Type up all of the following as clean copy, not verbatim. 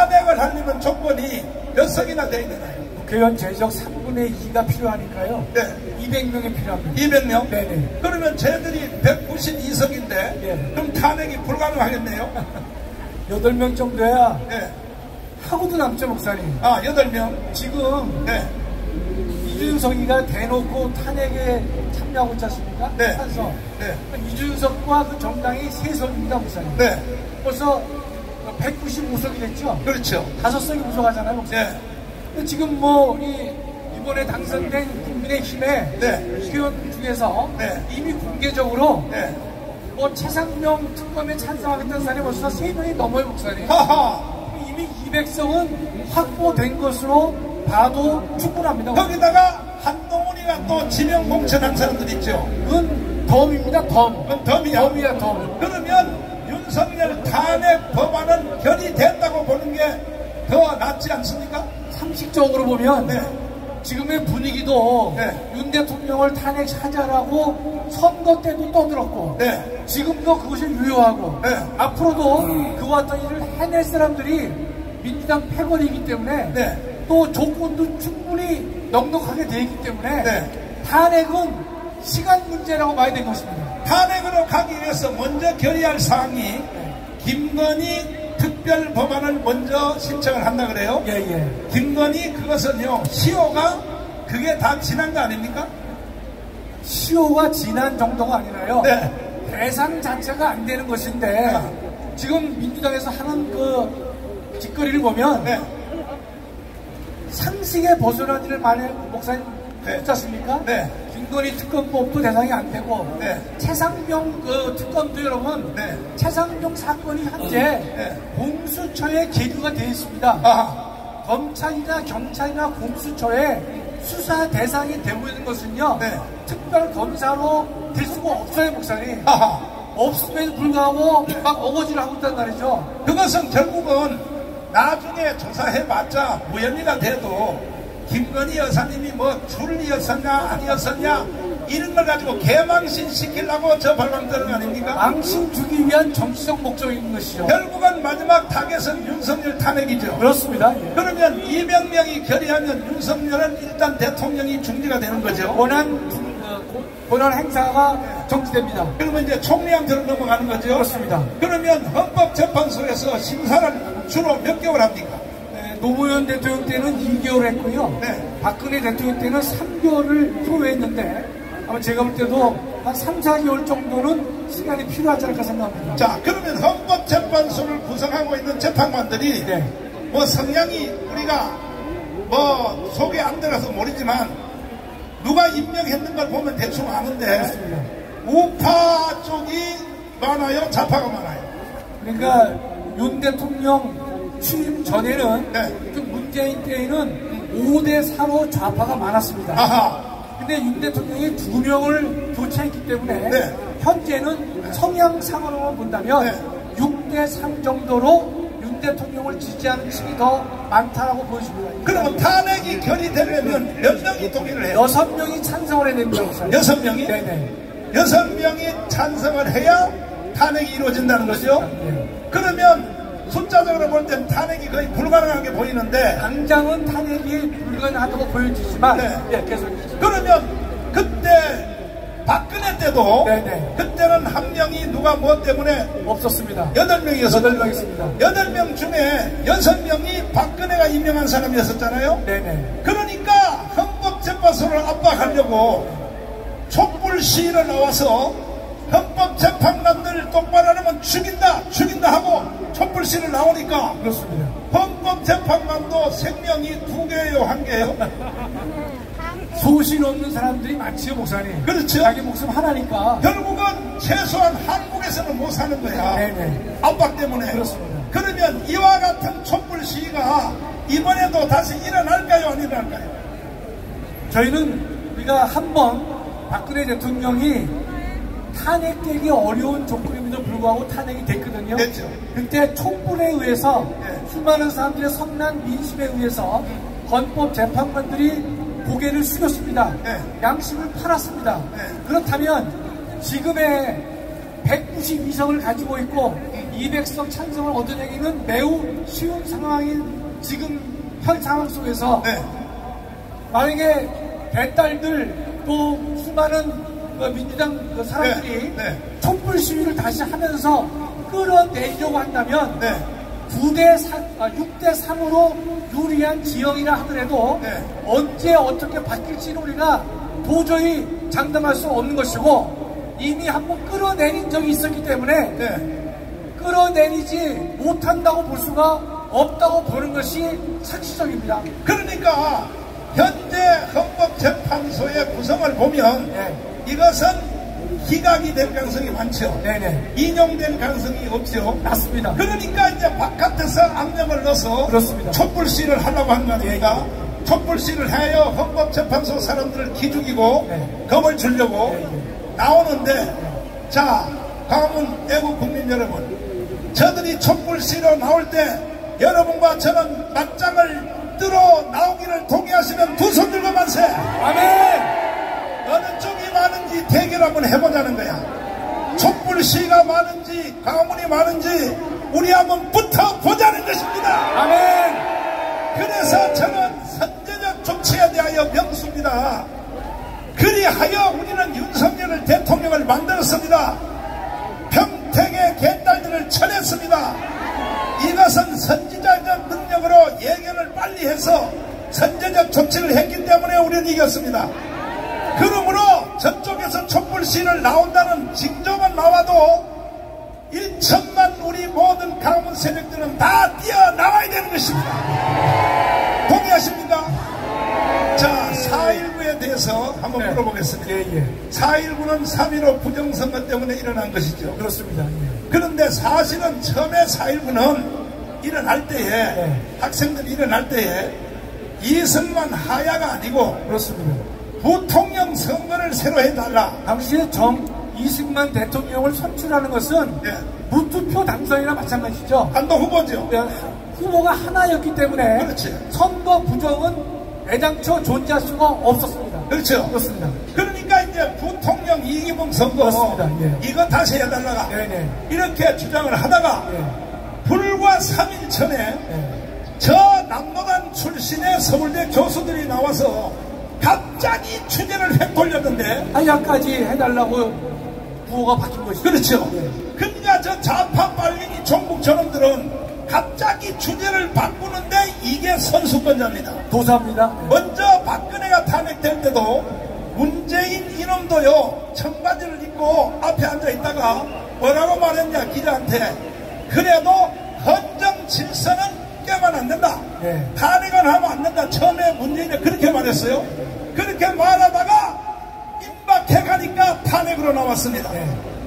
탄핵을 하려면 조건이 몇 석이나 돼야 되나요? 국회의원 제적 3분의 2가 필요하니까요. 네. 200명이 필요합니다. 200명? 네네. 그러면 쟤들이 192석인데, 네. 그럼 탄핵이 불가능하겠네요? 8명 정도야. 네. 하고도 남죠, 목사님. 아, 8명? 지금 네. 이준석이가 대놓고 탄핵에 참여하고 있지 않습니까? 네. 찬성. 네. 이준석과 그 정당이 3석입니다, 목사님. 네. 벌써 195석이 됐죠? 그렇죠. 5석이 부족하잖아요, 목사님. 네. 근데 지금 뭐, 이번에 당선된 국민의힘의 네. 국회의원 중에서 네. 이미 공개적으로 네. 뭐 최상병 특검에 찬성하겠다는 사람이 벌써 3명이 넘어요, 목사님. 하하. 이미 200석은 확보된 것으로 봐도 충분합니다. 거기다가 한동훈이가 또 지명 공천한 사람들 있죠. 그건 덤입니다, 덤. 그건 덤이야. 덤이야, 덤. 그러면 윤석열 탄핵 법안은 결의됐다고 보는 게 더 낫지 않습니까? 상식적으로 보면 네. 지금의 분위기도 네. 윤 대통령을 탄핵하자라고 선거 때도 떠들었고 네. 지금도 그것이 유효하고 네. 앞으로도 그와 같은 일을 해낼 사람들이 민주당 패권이기 때문에 네. 또 조건도 충분히 넉넉하게 되어 있기 때문에 네. 탄핵은 시간 문제라고 봐야 될 것입니다. 탄핵으로 가기 위해서 먼저 결의할 사항이 김건희 특별 법안을 먼저 신청을 한다 그래요. 예예. 김건희 그것은요 시효가 그게 다 지난 거 아닙니까? 시효가 지난 정도가 아니라요. 네. 대상 자체가 안 되는 것인데 지금 민주당에서 하는 그 짓거리를 보면 네. 상식에 벗어난 일을 많이 목사님 네. 했지 않습니까? 네. 김건희 특검법도 대상이 안 되고 네. 최상병 그 특검도 여러분 네. 최상병 사건이 현재 네. 공수처에 계류가 되어 있습니다. 아하. 검찰이나 경찰이나 공수처에 수사 대상이 되고 있는 것은요. 네. 특별 검사로 될 수가 없어요, 목사님. 아하. 없음에도 불구하고 막 어거지를 하고 있단 말이죠. 그것은 결국은 나중에 조사해봤자 무혐의가 돼도 김건희 여사님이 뭐 줄이었었냐 아니었었냐 이런 걸 가지고 개망신 시키려고 저 발광 뜨는 거 아닙니까? 망신 주기 위한 정치적 목적이 있는 것이죠. 결국은 마지막 타겟은 윤석열 탄핵이죠. 그렇습니다. 예. 그러면 200명이 결의하면 윤석열은 일단 대통령이 중지가 되는 거죠. 권한 행사가 정지됩니다. 그러면 이제 총리한테로 넘어가는 거죠. 그렇습니다. 그러면 헌법재판소에서 심사를 주로 몇 개월 합니까? 노무현 대통령 때는 2개월 했고요. 네. 박근혜 대통령 때는 3개월을 소요했는데 아마 제가 볼 때도 한 3, 4개월 정도는 시간이 필요하지 않을까 생각합니다. 자, 그러면 헌법재판소를 구성하고 있는 재판관들이 네. 뭐 성향이 우리가 뭐 속에 안 들어서 모르지만 누가 임명했는 걸 보면 대충 아는데 그렇습니다. 우파 쪽이 많아요? 좌파가 많아요? 그러니까 윤 대통령 취임 전에는 네. 그 문재인 때에는 5대4로 좌파가 많았습니다. 아하. 근데 윤 대통령이 2명을 교체했기 때문에 네. 현재는 성향상으로만 본다면 네. 6대3 정도로 윤 대통령을 지지하는 층이 더 많다라고 보여집니다. 그러면 탄핵이 결의되려면 몇 명이 동의를 해요? 6명이 찬성을 해야 됩니다. 6명이? 네네. 6명이 찬성을 해야 탄핵이 이루어진다는 거죠? 네. 그러면 숫자적으로 볼 땐 탄핵이 거의 불가능하게 보이는데 당장은 탄핵이 불가능하다고 보여지지만 네. 예, 계속 그러면 그때 박근혜 때도 네네. 그때는 한 명이 누가 뭐 때문에 없었습니다. 8명이었어요. 8명 있습니다. 8명 중에 6명이 박근혜가 임명한 사람이었었잖아요. 네네. 그러니까 헌법재판소를 압박하려고 촛불 시위를 나와서 헌법재판관들 똑바로 하면 죽인다 하고 촛불 시위를 나오니까 그렇습니다. 헌법재판관도 생명이 2개예요, 1개예요? 소신 없는 사람들이 많지요, 목사님. 그렇죠. 자기 목숨 하나니까. 결국은 최소한 한국에서는 못 사는 거야. 네네. 압박 때문에. 그렇습니다. 그러면 이와 같은 촛불 시위가 이번에도 다시 일어날까요, 안 일어날까요? 저희는 우리가 한번 박근혜 대통령이 탄핵되기 어려운 조건임에도 불구하고 탄핵이 됐거든요. 됐죠. 그때 촛불에 의해서 네. 수많은 사람들의 성난 민심에 의해서 헌법재판관들이 고개를 숙였습니다. 네. 양심을 팔았습니다. 네. 그렇다면 지금의 192석을 가지고 있고 200석 찬성을 얻어내기는 매우 쉬운 상황인 지금 현 상황 속에서 네. 만약에 배딸들 또 수많은 민주당 사람들이 네. 네. 촛불 시위를 다시 하면서 끌어내려고 한다면 네. 6대3으로 유리한 지형이라 하더라도 네. 언제 어떻게 바뀔지는 우리가 도저히 장담할 수 없는 것이고 이미 한번 끌어내린 적이 있었기 때문에 네. 끌어내리지 못한다고 볼 수가 없다고 보는 것이 상식적입니다. 그러니까 현재 헌법재판소의 구성을 보면 네. 이것은 기각이 될 가능성이 많죠. 네네. 인용될 가능성이 없죠. 맞습니다. 그러니까 이제 바깥에서 압력을 넣어서 그렇습니다. 촛불 시위를 하려고 하는 거 아닙니까? 촛불 시위를 하여 헌법재판소 사람들을 기죽이고 네. 겁을 주려고 네. 나오는데 자, 광화문 애국 국민 여러분, 저들이 촛불 시위로 나올 때 여러분과 저는 맞짱을 뜨러 나오기를 동의하시면 두 손 들고 만세. 아멘. 어느 쪽이 많은지 대결 한번 해보자는 거야. 촛불 시위가 많은지 광화문이 많은지 우리 한번 붙어보자는 것입니다. 아멘. 그래서 저는 선제적 조치에 대하여 명수입니다. 그리하여 우리는 윤석열을 대통령을 만들었습니다. 평택의 개딸들을 쳐냈습니다. 이것은 선지자적 능력으로 예견을 빨리 해서 선제적 조치를 했기 때문에 우리는 이겼습니다. 그러므로 저쪽에서 촛불 시위를 나온다는 징조만 나와도 1천만 우리 모든 강원 세력들은 다 뛰어나와야 되는 것입니다. 동의하십니까? 자, 4.19에 대해서 한번 네. 물어보겠습니다. 예. 4.19는 3.15 부정선거 때문에 일어난 것이죠. 그렇습니다. 예. 그런데 사실은 처음에 4.19는 일어날 때에 네. 학생들이 일어날 때에 이승만 하야가 아니고 그렇습니다. 부통령 선거를 새로 해달라. 당시에 이승만 대통령을 선출하는 것은 네. 무투표 당선이나 마찬가지죠. 한동 후보죠. 후보가 하나였기 때문에 그렇지. 선거 부정은 애당초 존재할 수가 없었습니다. 그렇죠. 그렇습니다. 그러니까 이제 부통령 이기붕 선거 그렇습니다. 예. 이거 다시 해달라가 네네. 이렇게 주장을 하다가 예. 불과 3일 전에 예. 저 남노단 출신의 서울대 교수들이 나와서 갑자기 취재를 획 돌렸는데 하야까지 해달라고 구호가 바뀐 것이죠. 그렇죠. 예. 그러니까 저 좌파 빨갱이 종북 저놈들은 갑자기 주제를 바꾸는데 이게 선수권자입니다. 도사입니다. 예. 먼저 박근혜가 탄핵될 때도 문재인 이놈도요 청바지를 입고 앞에 앉아있다가 뭐라고 말했냐 기자한테 그래도 헌정 질서는 깨면 안 된다. 네. 탄핵은 하면 안 된다. 처음에 문재인이 그렇게 말했어요. 그렇게 말하다가 임박해가니까 탄핵으로 나왔습니다. 네.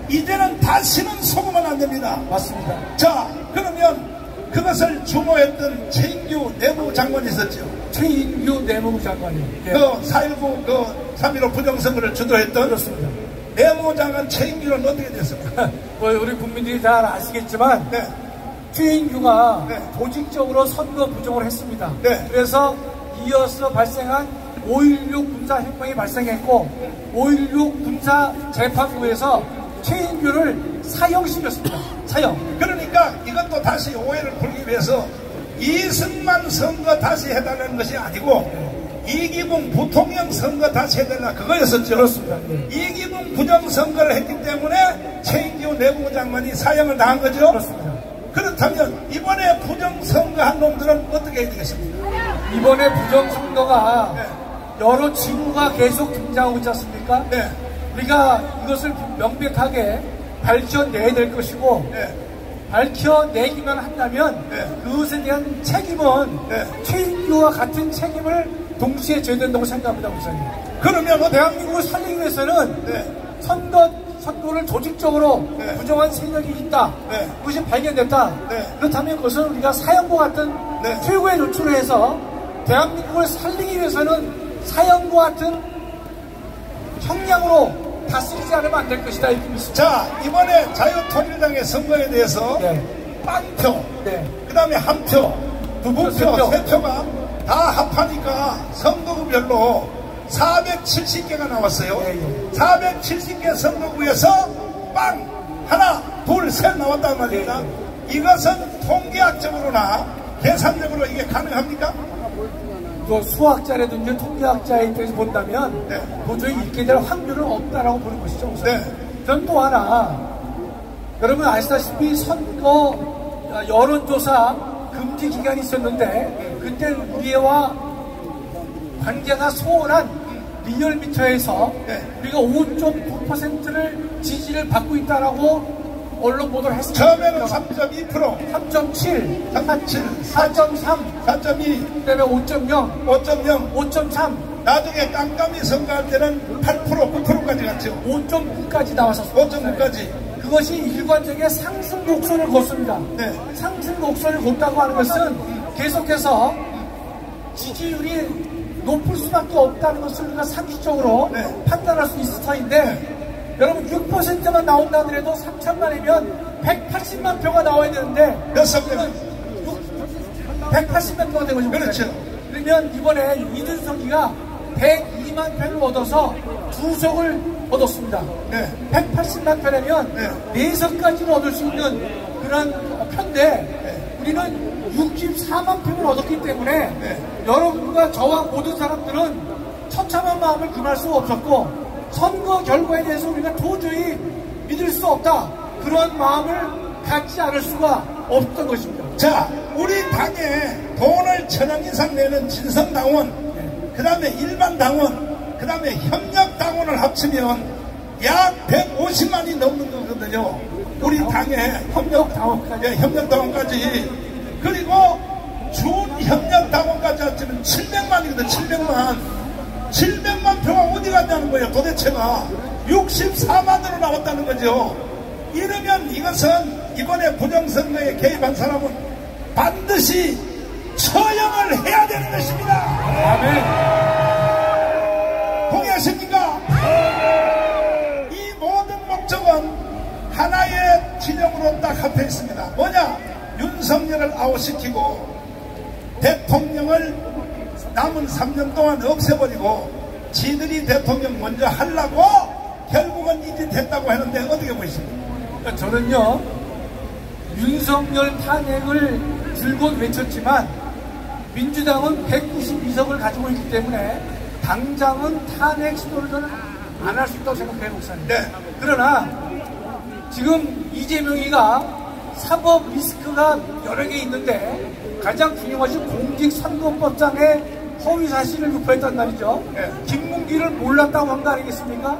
이제는 다시는 속으면 안 됩니다. 맞습니다. 자, 그러면 그것을 주모했던 최인규 내무장관이 있었죠. 최인규 내무부 장관이. 예. 그 4.19 그 3.15 부정선거를 주도했던 그렇습니다. 내무장관 최인규는 어떻게 됐습니까? 우리 국민들이 잘 아시겠지만 네. 최인규가 네. 조직적으로 선거 부정을 했습니다. 네. 그래서 이어서 발생한 5.16 군사혁명이 발생했고 5.16 군사재판부에서 최인규를 사형시켰습니다. 사형. 그러니까 이것도 다시 오해를 풀기 위해서 이승만 선거 다시 해달라는 것이 아니고 이기붕 부통령 선거 다시 해달라 그거였었죠. 그렇습니다. 이기붕 부정선거를 했기 때문에 최인규 내무부 장관이 사형을 당한 거죠. 그렇습니다. 그렇다면 이번에 부정선거 한 놈들은 어떻게 해야 되겠습니까? 이번에 부정선거가 네. 여러 징후가 계속 등장하고 있지 않습니까? 네. 우리가 이것을 명백하게 밝혀내야 될 것이고 네. 밝혀내기만 한다면 네. 그것에 대한 책임은 네. 최인규와 같은 책임을 동시에 져야 된다고 생각합니다. 우선이. 그러면 대한민국을 살리기 위해서는 네. 선거를 조직적으로 네. 부정한 세력이 있다. 네. 그것이 발견됐다. 네. 그렇다면 그것은 우리가 사형과 같은 네. 최고의 조치를 해서 대한민국을 살리기 위해서는 사형과 같은 형량으로 다스리지 않으면 안 될 것이다. 이렇게 믿습니다. 자, 이번에 자유통일당의 선거에 대해서 네. 빵표, 네. 그 다음에 한 표, 두 표, 세 표. 세 표가 다 합하니까 선거구별로 470개가 나왔어요. 예, 예. 470개 선거구에서 빵 하나 둘, 셋 나왔단 말입니다. 이것은 통계학적으로나 계산적으로 이게 가능합니까? 또 수학자라든지 통계학자의 입장에서 본다면 네. 도저히 있게 될 확률은 없다라고 보는 것이죠. 우선. 네. 그럼 또 하나, 여러분 아시다시피 선거 여론조사 금지 기간이 있었는데 그때 우리와 관계가 소원한 리얼미터에서 네. 우리가 5.9%를 지지를 받고 있다라고 언론 보도를 했습니다. 처음에는 3.2%, 3.7, 3.7, 4.3, 4.2, 그다음에 5.0, 5.0, 5.3, 나중에 깜깜이 선거할 때는 8%, 9%까지 갔죠. 5.9까지 나왔었습니다. 5.9까지. 그것이 일관되게 상승 곡선을 걷습니다. 네. 상승 곡선을 걷다고 하는 것은 계속해서 지지율이 높을 수밖에 없다는 것을 우리가 상식적으로 네. 판단할 수 있을 터인데, 여러분 6%만 나온다 하더라도 3천만이면 180만 표가 나와야 되는데 몇 선거는? 180만 표가 된 거죠. 그렇죠. 그러면 이번에 이준석이가 102만 표를 얻어서 2석을 얻었습니다. 네. 180만 표라면 네. 4석까지는 얻을 수 있는 그런 표인데 우리는 64만 표를 얻었기 때문에 여러분과 저와 모든 사람들은 처참한 마음을 금할 수 없었고, 선거 결과에 대해서 우리가 도저히 믿을 수 없다, 그런 마음을 갖지 않을 수가 없던 것입니다. 자, 우리 당에 돈을 1,000원 이상 내는 진성당원, 그 다음에 일반 당원, 그 다음에 협력당원을 합치면 약 150만이 넘는 거거든요. 우리 당에 협력당원까지. 그리고 준협력당원까지 합치면 700만이거든. 700만 표가 어디 갔냐는 거예요. 도대체가 64만으로 나왔다는 거죠. 이러면 이것은 이번에 부정선거에 개입한 사람은 반드시 처형을 해야 되는 것입니다. 아멘. 동의하십니까? 이 모든 목적은 하나의 진영으로 딱 합해 있습니다. 뭐냐? 윤석열을 아웃시키고 대통령을 남은 3년 동안 없애버리고 지들이 대통령 먼저 하려고 결국은 이제 됐다고 하는데 어떻게 보이십니까? 저는요, 윤석열 탄핵을 줄곧 외쳤지만 민주당은 192석을 가지고 있기 때문에 당장은 탄핵 시도를 저는 안 할 수 있다고 생각해요, 목사님. 네. 그러나 지금 이재명이가 사법 리스크가 여러 개 있는데 가장 중요한 것이 공직선거법상의 허위사실을 유포했단 말이죠. 네. 김문기를 몰랐다고 한 거 아니겠습니까?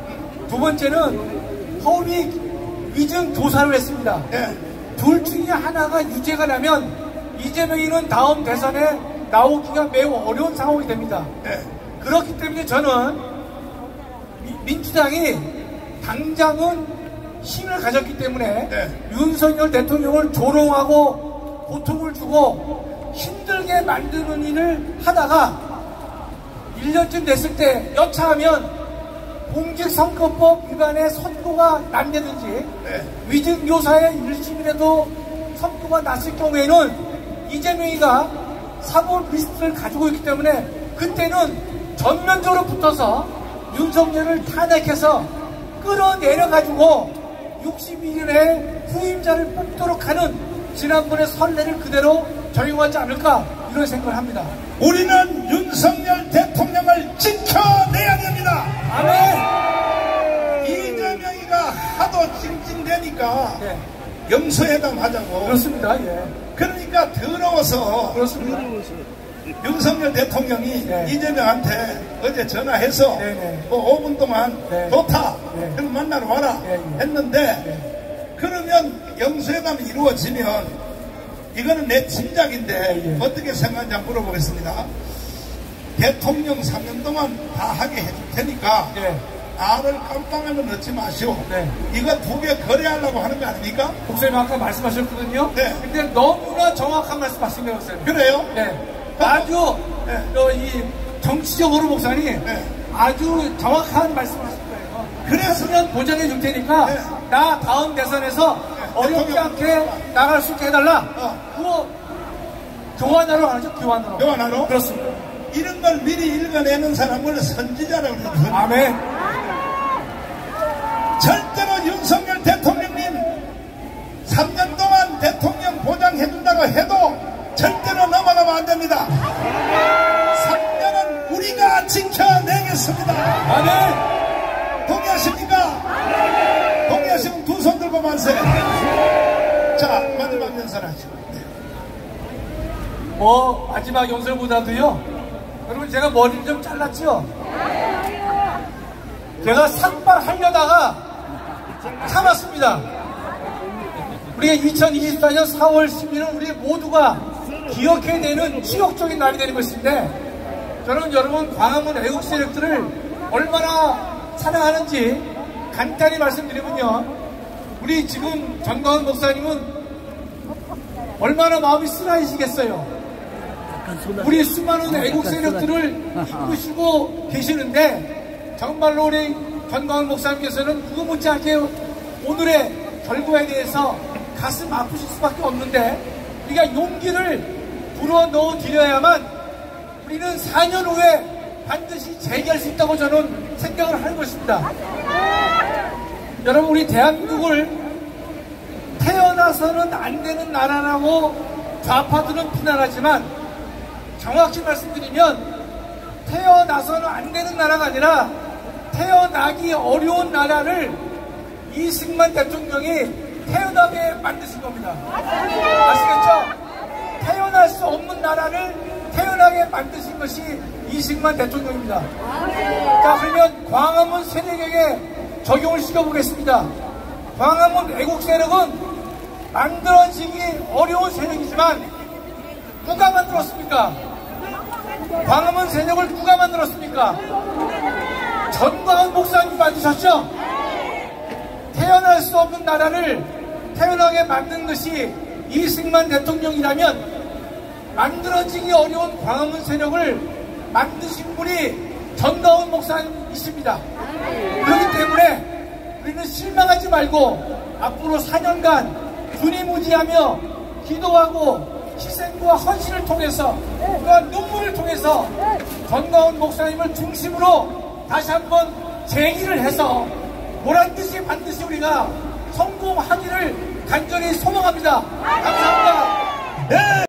두 번째는 허위 위증 조사를 했습니다. 네. 둘 중에 하나가 유죄가 나면 이재명이는 다음 대선에 나오기가 매우 어려운 상황이 됩니다. 네. 그렇기 때문에 저는 민주당이 당장은 힘을 가졌기 때문에 윤석열 대통령을 조롱하고 고통을 주고 힘들게 만드는 일을 하다가 1년쯤 됐을 때 여차하면 공직선거법 위반의 선고가 난다든지 위증교사의 1심이라도 선고가 났을 경우에는 이재명이가 사법 리스트를 가지고 있기 때문에 그때는 전면적으로 붙어서 윤석열을 탄핵해서 끌어내려가지고 61년에 후임자를 뽑도록 하는 지난번의 선례를 그대로 적용하지 않을까, 이런 생각을 합니다. 우리는 윤석열 대통령을 지켜내야 됩니다. 아멘. 이재명이가 하도 찡찡대니까 영수회담 하자고. 그렇습니다. 예. 그러니까 더러워서 그렇습니다. 윤석열 대통령이 이재명한테 어제 전화해서 뭐 5분 동안 좋다, 그럼 만나러 와라 했는데, 그러면 영수회담이 이루어지면 이거는 내 짐작인데 어떻게 생각하는지 한번 물어보겠습니다. 대통령 3년 동안 다 하게 해줄 테니까 나를 깜빵하면 넣지 마시오. 이거 2개 거래하려고 하는 거 아닙니까? 목사님 아까 말씀하셨거든요. 근데 너무나 정확한 말씀 하신 것 같아요. 그래요? 아주 이 정치적으로 목사님 아주 정확한 말씀을 하실 거예요. 그랬으면 보장해 줄 테니까 나 다음 대선에서 어렵지 않게 나갈 수 있게 해달라. 그거 교환하러 가죠. 교환하러. 그렇습니다. 이런 걸 미리 읽어내는 사람을 선지자라고 그러거든요. 아멘. 절대로 윤석열 대통령님 한다고 해도 절대로 넘어가면 안 됩니다. 3년은 우리가 지켜내겠습니다. 아멘. 동의하십니까? 동의하시면 두 손 들고 만세. 자, 마지막 연설하시죠. 마지막 연설보다도요, 여러분 제가 머리를 좀 잘랐죠? 제가 삭발하려다가 참았습니다. 우리가 2024년 4월 10일은 우리 모두가 기억해야 되는 치욕적인 날이 되는 것인데, 저는 여러분 광화문 애국 세력들을 얼마나 사랑하는지 간단히 말씀드리면요, 우리 지금 전광훈 목사님은 얼마나 마음이 쓰라리시겠어요. 우리 수많은 애국 세력들을 이끄시고 계시는데, 정말로 우리 전광훈 목사님께서는 그거 못지않게 오늘의 결과에 대해서 가슴 아프실 수밖에 없는데, 우리가 용기를 불어넣어 드려야만 우리는 4년 후에 반드시 재기할 수 있다고 저는 생각을 하는 것입니다. 여러분, 우리 대한민국을 태어나서는 안 되는 나라라고 좌파들은 비난하지만, 정확히 말씀드리면 태어나서는 안 되는 나라가 아니라 태어나기 어려운 나라를 이승만 대통령이 태어나게 만드신 겁니다. 아시겠죠? 태어날 수 없는 나라를 태어나게 만드신 것이 이승만 대통령입니다. 자, 그러면 광화문 세력에게 적용을 시켜보겠습니다. 광화문 애국 세력은 만들어지기 어려운 세력이지만 누가 만들었습니까? 광화문 세력을 누가 만들었습니까? 전광훈 목사님이 만드셨죠? 태어날 수 없는 나라를 태어나게 만든 것이 이승만 대통령이라면, 만들어지기 어려운 광화문 세력을 만드신 분이 전광훈 목사님이십니다. 그렇기 때문에 우리는 실망하지 말고 앞으로 4년간 주님의지하며 기도하고 희생과 헌신을 통해서, 또한 눈물을 통해서 전광훈 목사님을 중심으로 다시 한번 제기를 해서 보란듯이 반드시 우리가 성공하기를 간절히 소망합니다. 감사합니다.